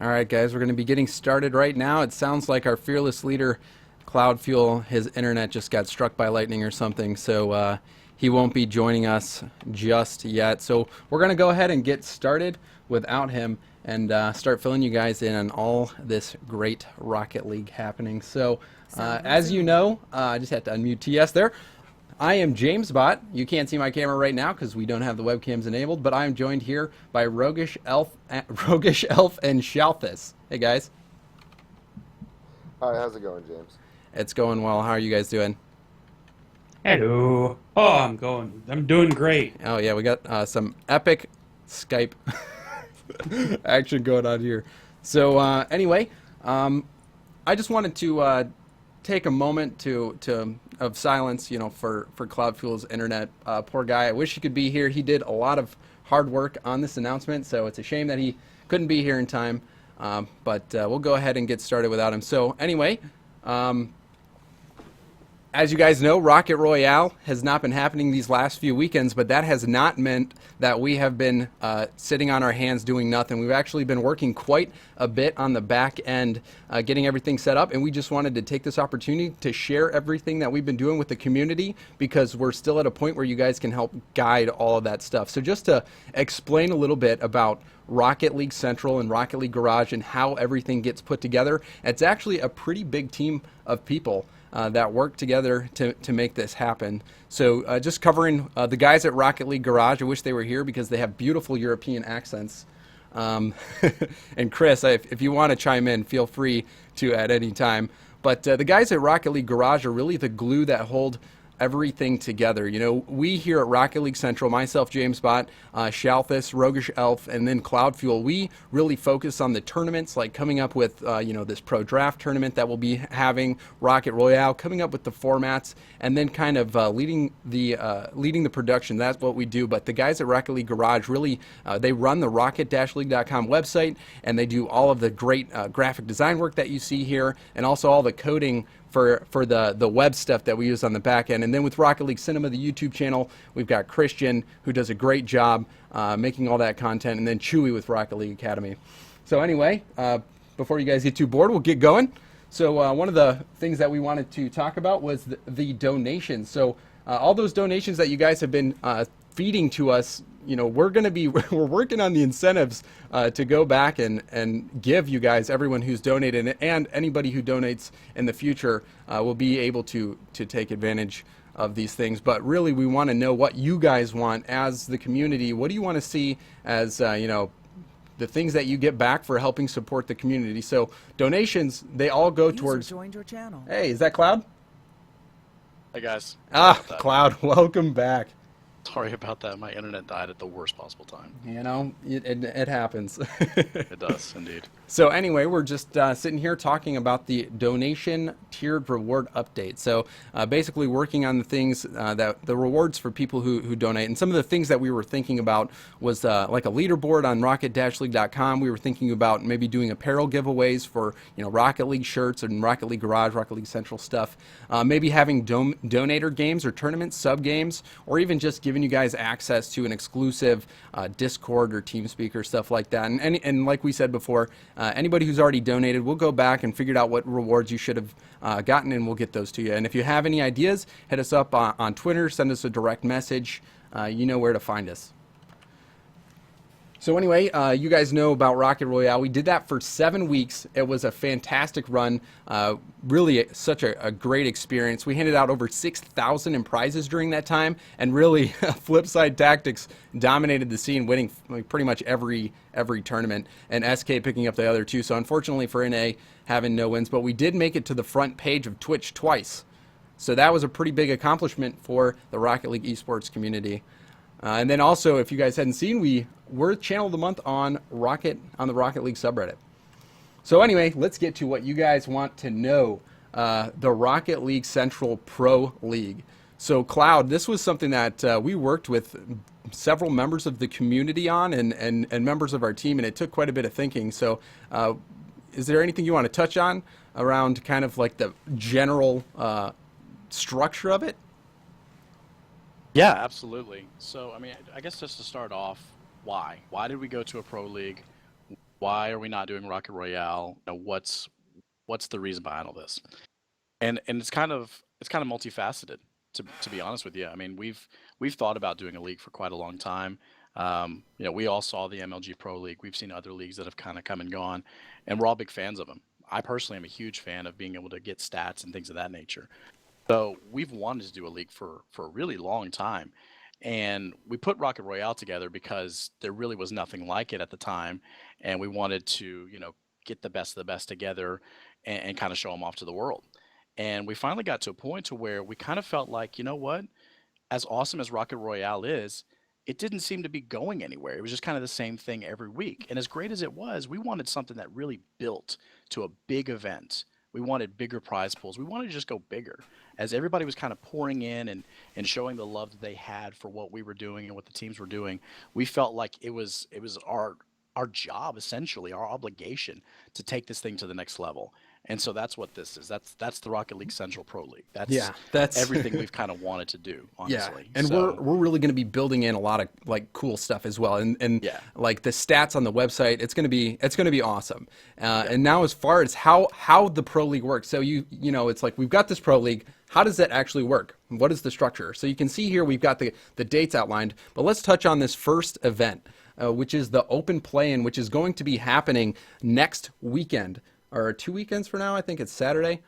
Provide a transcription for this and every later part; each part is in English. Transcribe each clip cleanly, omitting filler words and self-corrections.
All right, guys, we're going to be getting started right now. It sounds like our fearless leader, Cloud Fuel, his internet just got struck by lightning or something, so he won't be joining us just yet. So we're going to go ahead and get started without him and start filling you guys in on all this great Rocket League happening. So as you know, I just had to unmute TS there. I am James Bot. You can't see my camera right now because we don't have the webcams enabled, but I am joined here by Roguish Elf and Shalthus. Hey guys. Hi, how's it going, James? It's going well. How are you guys doing? Hello. Oh, I'm doing great. Oh yeah, we got some epic Skype action going on here. So anyway, I just wanted to take a moment of silence, for Cloud Fuel's internet. Poor guy. I wish he could be here. He did a lot of hard work on this announcement, so it's a shame that he couldn't be here in time. But we'll go ahead and get started without him. So anyway, as you guys know, Rocket Royale has not been happening these last few weekends, but that has not meant that we have been sitting on our hands doing nothing. We've actually been working quite a bit on the back end, getting everything set up, and we just wanted to take this opportunity to share everything that we've been doing with the community, because we're still at a point where you guys can help guide all of that stuff. So just to explain a little bit about Rocket League Central and Rocket League Garage and how everything gets put together, it's actually a pretty big team of people that work together to make this happen. So just covering the guys at Rocket League Garage. I wish they were here because they have beautiful European accents. And Chris, if you want to chime in, feel free to at any time. But the guys at Rocket League Garage are really the glue that hold everything together. We here at Rocket League Central, myself, James Bot, Shalthus, Roguish Elf, and then Cloud Fuel, we really focus on the tournaments, like coming up with, this pro draft tournament that we'll be having, Rocket Royale, coming up with the formats, and then kind of leading the production. That's what we do. But the guys at Rocket League Garage really, they run the rocket-league.com website, and they do all of the great graphic design work that you see here, and also all the coding for the web stuff that we use on the back end. And then with Rocket League Cinema, the YouTube channel, we've got Christian, who does a great job making all that content, and then Chewy with Rocket League Academy. So anyway, before you guys get too bored, we'll get going. So one of the things that we wanted to talk about was the donations. So all those donations that you guys have been feeding to us, we're working on the incentives to go back and give you guys, everyone who's donated, and anybody who donates in the future will be able to take advantage of these things. But really, we want to know what you guys want as the community. What do you want to see as the things that you get back for helping support the community? So donations, they all go towards. Joined your channel. Hey, is that Cloud? Hey guys. Cloud, welcome back. Sorry about that. My internet died at the worst possible time. It happens. It does, indeed. So anyway, we're just sitting here talking about the donation tiered reward update. So basically working on the things that the rewards for people who donate. And some of the things that we were thinking about was like a leaderboard on rocket-league.com. We were thinking about maybe doing apparel giveaways for Rocket League shirts and Rocket League Garage, Rocket League Central stuff. Maybe having donator games or tournament sub games, or even just giving you guys access to an exclusive Discord or TeamSpeak or stuff like that. And like we said before, anybody who's already donated, we'll go back and figure out what rewards you should have gotten, and we'll get those to you. And if you have any ideas, hit us up on Twitter, send us a direct message. You know where to find us. So anyway, you guys know about Rocket Royale. We did that for 7 weeks. It was a fantastic run. Really such a great experience. We handed out over 6,000 in prizes during that time, and really Flipside Tactics dominated the scene, winning pretty much every tournament, and SK picking up the other two. So unfortunately for NA, having no wins, but we did make it to the front page of Twitch twice. So that was a pretty big accomplishment for the Rocket League esports community. And then also, if you guys hadn't seen, we're Channel of the Month on the Rocket League subreddit. So anyway, let's get to what you guys want to know. The Rocket League Central Pro League. So Cloud, this was something that we worked with several members of the community on and members of our team, and it took quite a bit of thinking. So is there anything you want to touch on around kind of like the general structure of it? Yeah, absolutely. So, I mean, I guess just to start off, why? Why did we go to a pro league? Why are we not doing Rocket Royale? What's the reason behind all this? And it's kind of multifaceted, to be honest with you. I mean, we've thought about doing a league for quite a long time. We all saw the MLG Pro League. We've seen other leagues that have kind of come and gone, and we're all big fans of them. I personally am a huge fan of being able to get stats and things of that nature. So we've wanted to do a league for a really long time, and we put Rocket Royale together because there really was nothing like it at the time, and we wanted to get the best of the best together and kind of show them off to the world. And we finally got to a point to where we kind of felt like, you know what, as awesome as Rocket Royale is, it didn't seem to be going anywhere. It was just kind of the same thing every week. And as great as it was, we wanted something that really built to a big event. We wanted bigger prize pools. We wanted to just go bigger. As everybody was kind of pouring in and showing the love that they had for what we were doing and what the teams were doing, we felt like it was our job, essentially our obligation, to take this thing to the next level. And so that's what this is. That's the Rocket League Central Pro League. That's Yeah, that's everything we've kind of wanted to do, yeah, honestly. and So we're really going to be building in a lot of like cool stuff as well, and yeah, like the stats on the website, it's going to be awesome. yeah. And now as far as how the pro league works, so it's like we've got this pro league. How does that actually work? What is the structure? So you can see here we've got the dates outlined, but let's touch on this first event, which is the open play-in, which is going to be happening next weekend or 2 weekends from now. I think it's Saturday,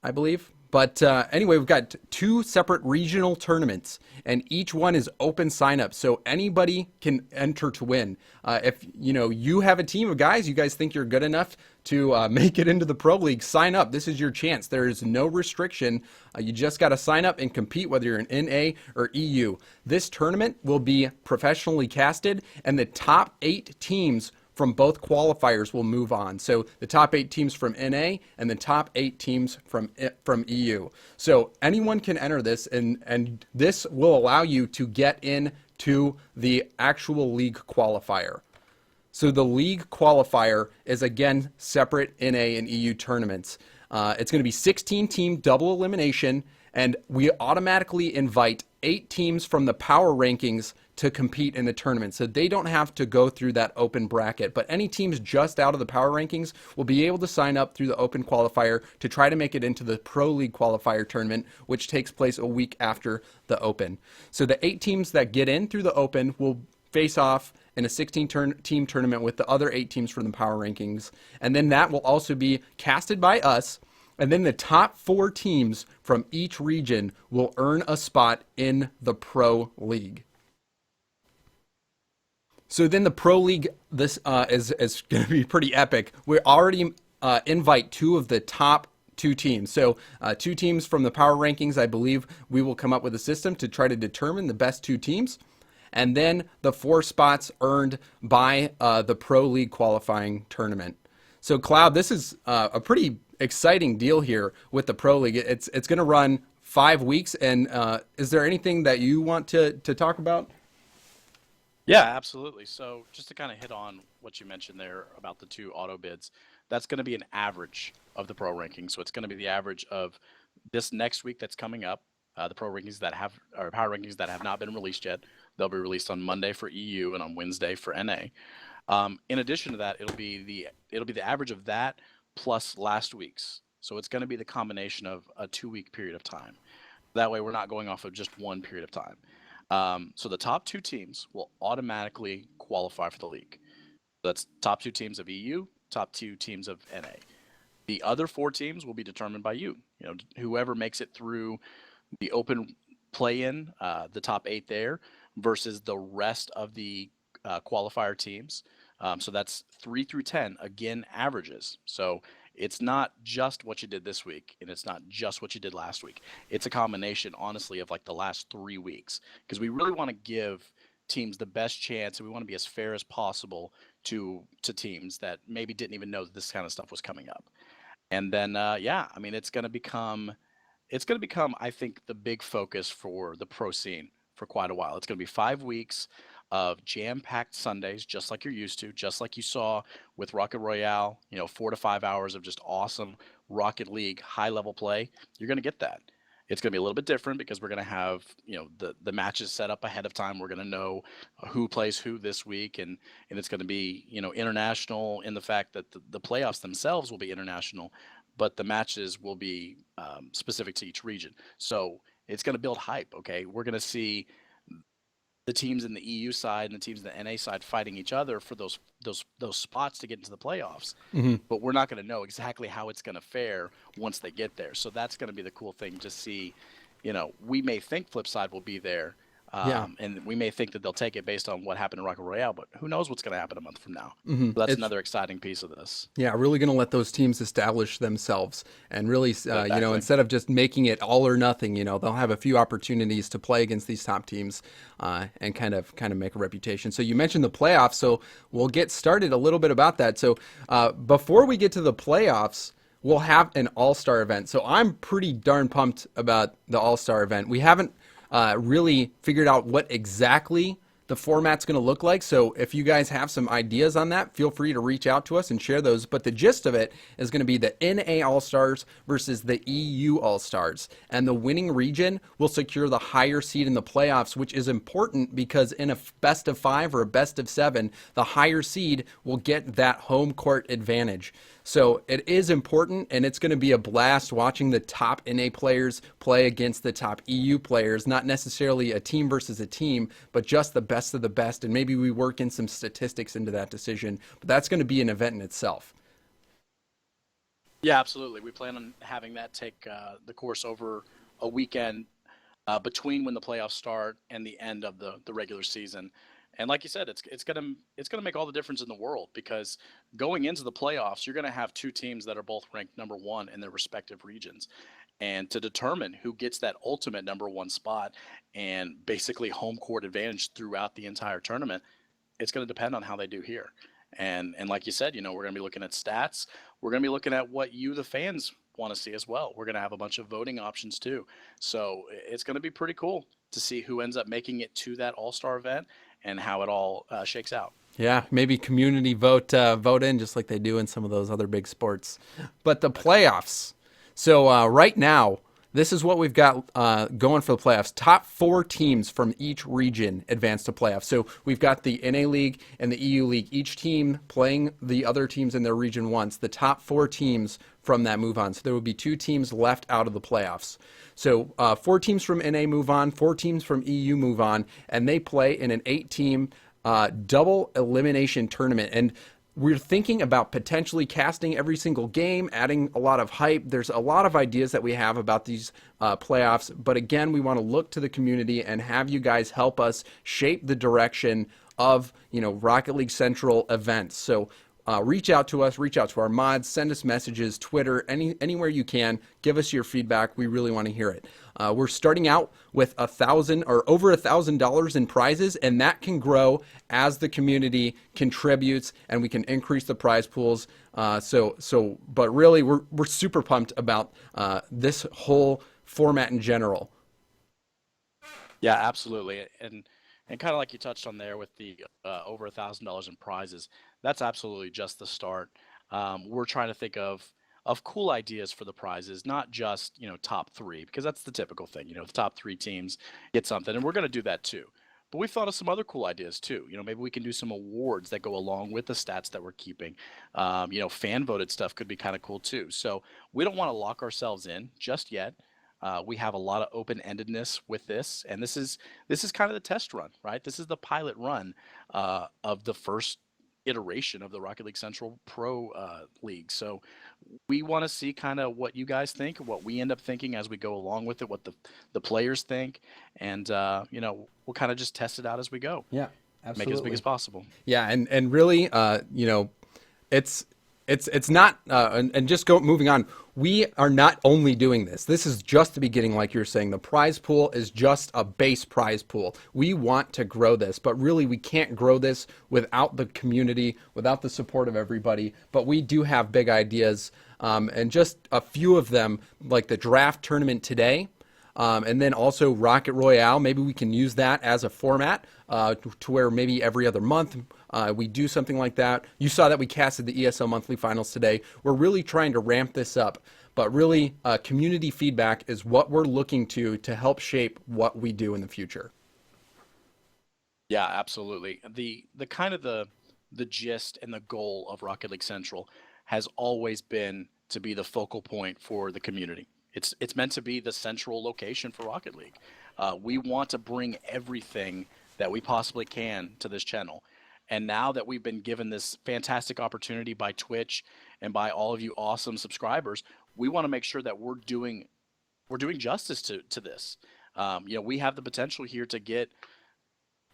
I believe. But anyway, we've got two separate regional tournaments, and each one is open sign up, so anybody can enter to win. If you have a team of guys, you guys think you're good enough to make it into the pro league, sign up. This is your chance. There is no restriction. You just got to sign up and compete, whether you're in NA or EU. This tournament will be professionally casted, and the top 8 teams from both qualifiers will move on. So the top 8 teams from NA and the top 8 teams from EU. So anyone can enter this, and this will allow you to get into the actual league qualifier. So the league qualifier is again separate NA and EU tournaments. It's going to be 16-team double elimination, and we automatically invite 8 teams from the power rankings to compete in the tournament. So they don't have to go through that open bracket, but any teams just out of the power rankings will be able to sign up through the open qualifier to try to make it into the Pro League qualifier tournament, which takes place a week after the open. So the 8 teams that get in through the open will face off in a 16-team tournament with the other 8 teams from the power rankings. And then that will also be casted by us. And then the top 4 teams from each region will earn a spot in the Pro League. So then the Pro League, this is going to be pretty epic. We already invite 2 of the top 2 teams. So 2 teams from the power rankings, I believe we will come up with a system to try to determine the best 2 teams. And then the 4 spots earned by the Pro League qualifying tournament. So Cloud, this is a pretty exciting deal here with the Pro League. It's going to run 5 weeks. And is there anything that you want to talk about? Yeah, absolutely. So just to kind of hit on what you mentioned there about the 2 auto bids, that's going to be an average of the pro rankings. So it's going to be the average of this next week that's coming up, the pro rankings that have or power rankings that have not been released yet. They'll be released on Monday for EU and on Wednesday for NA. In addition to that, it'll be the average of that plus last week's. So it's going to be the combination of a 2-week period of time. That way, we're not going off of just one period of time. So the top 2 teams will automatically qualify for the league. That's top 2 teams of EU, top 2 teams of NA. The other 4 teams will be determined by you. Whoever makes it through the open play-in, the top 8 there, versus the rest of the qualifier teams. So that's 3 through 10, again, averages. So it's not just what you did this week, and it's not just what you did last week. It's a combination, honestly, of like the last 3 weeks, because we really want to give teams the best chance, and we want to be as fair as possible to teams that maybe didn't even know that this kind of stuff was coming up. And then, yeah, I mean, it's going to become, I think, the big focus for the pro scene for quite a while. It's going to be 5 weeks of jam-packed Sundays, just like you're used to, just like you saw with Rocket Royale. 4 to 5 hours of just awesome Rocket League high-level play. You're going to get that. It's going to be a little bit different because we're going to have, the matches set up ahead of time. We're going to know who plays who this week, and it's going to be, international in the fact that the playoffs themselves will be international, but the matches will be specific to each region. So it's going to build hype. Okay, we're going to see the teams in the EU side and the teams in the NA side fighting each other for those spots to get into the playoffs. But we're not going to know exactly how it's going to fare once they get there. So that's going to be the cool thing to see. We may think Flipside will be there, Yeah. and we may think that they'll take it based on what happened in Rocket Royale, but who knows what's going to happen a month from now. So that's another exciting piece of this. Yeah, really going to let those teams establish themselves and really, Exactly. instead of just making it all or nothing, they'll have a few opportunities to play against these top teams and kind of make a reputation. So you mentioned the playoffs, so we'll get started a little bit about that. So before we get to the playoffs, we'll have an all-star event. So I'm pretty darn pumped about the all-star event. We haven't really figured out what exactly the format's going to look like. So if you guys have some ideas on that, feel free to reach out to us and share those. But the gist of it is going to be the NA All-Stars versus the EU All-Stars. And the winning region will secure the higher seed in the playoffs, which is important because in a best of 5 or a best of 7, the higher seed will get that home court advantage. So it is important, and it's going to be a blast watching the top NA players play against the top EU players, not necessarily a team versus a team, but just the best of the best. And maybe we work in some statistics into that decision, but that's going to be an event in itself. Yeah, absolutely. We plan on having that take the course over a weekend between when the playoffs start and the end of the regular season. And like you said, it's gonna make all the difference in the world because going into the playoffs, you're gonna have two teams that are both ranked number one in their respective regions. And to determine who gets that ultimate number one spot and basically home court advantage throughout the entire tournament, it's going to depend on how they do here. And like you said, we're going to be looking at stats. We're going to be looking at what you, the fans, want to see as well. We're going to have a bunch of voting options too. So it's going to be pretty cool to see who ends up making it to that All-Star event and how it all shakes out. Yeah, maybe community vote in just like they do in some of those other big sports. But the playoffs. So right now, this is what we've got going for the playoffs. Top 4 teams from each region advance to playoffs. So we've got the NA League and the EU League, each team playing the other teams in their region once. The top 4 teams from that move on. So there will be 2 teams left out of the playoffs. So 4 teams from NA move on, 4 teams from EU move on, and they play in an 8-team double elimination tournament. And we're thinking about potentially casting every single game, adding a lot of hype. There's a lot of ideas that we have about these playoffs. But again, we want to look to the community and have you guys help us shape the direction of, Rocket League Central events. So reach out to us, reach out to our mods, send us messages, Twitter, anywhere you can. Give us your feedback. We really want to hear it. We're starting out with $1,000 or over $1,000 in prizes, and that can grow as the community contributes, and we can increase the prize pools. But really, we're super pumped about this whole format in general. Yeah, absolutely. And kind of like you touched on there with the over $1,000 in prizes, that's absolutely just the start. We're trying to think of cool ideas for the prizes, not just top 3, because that's the typical thing. The top 3 teams get something, and we're going to do that too. But we've thought of some other cool ideas too. Maybe we can do some awards that go along with the stats that we're keeping. Fan voted stuff could be kind of cool too. So we don't want to lock ourselves in just yet. We have a lot of open-endedness with this, and this is kind of the test run, right? This is the pilot run of the first iteration of the Rocket League Central Pro League. So we want to see kind of what you guys think, what we end up thinking as we go along with it, what the players think, and we'll kind of just test it out as we go. Yeah, absolutely. Make it as big as possible. Yeah, and really, it's not, and just moving on. We are not only doing this. This is just the beginning, like you're saying. The prize pool is just a base prize pool. We want to grow this, but really we can't grow this without the community, without the support of everybody. But we do have big ideas, and just a few of them, like the draft tournament today. And then also Rocket Royale. Maybe we can use that as a format to where maybe every other month we do something like that. You saw that we casted the ESL Monthly Finals today. We're really trying to ramp this up, but really community feedback is what we're looking to help shape what we do in the future. Yeah, absolutely. The kind of the gist and the goal of Rocket League Central has always been to be the focal point for the community. It's meant to be the central location for Rocket League. We want to bring everything that we possibly can to this channel. And now that we've been given this fantastic opportunity by Twitch and by all of you awesome subscribers, we want to make sure that we're doing justice to this. We have the potential here to get,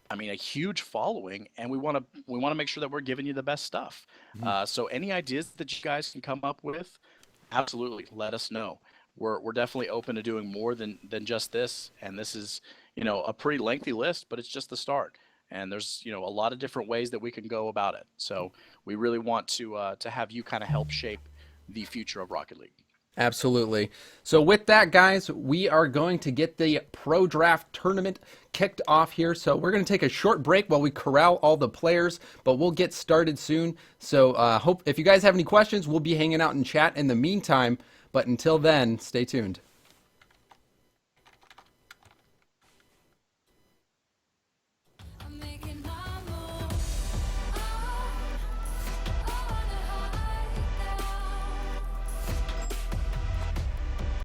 a huge following, and we want to make sure that we're giving you the best stuff. So any ideas that you guys can come up with, absolutely let us know. We're definitely open to doing more than just this, and this is a pretty lengthy list, but it's just the start. And there's a lot of different ways that we can go about it. So we really want to have you kind of help shape the future of Rocket League. Absolutely. So with that, guys, we are going to get the Pro Draft Tournament kicked off here. So we're going to take a short break while we corral all the players, but we'll get started soon. So hope if you guys have any questions, we'll be hanging out in chat in the meantime. But until then, stay tuned.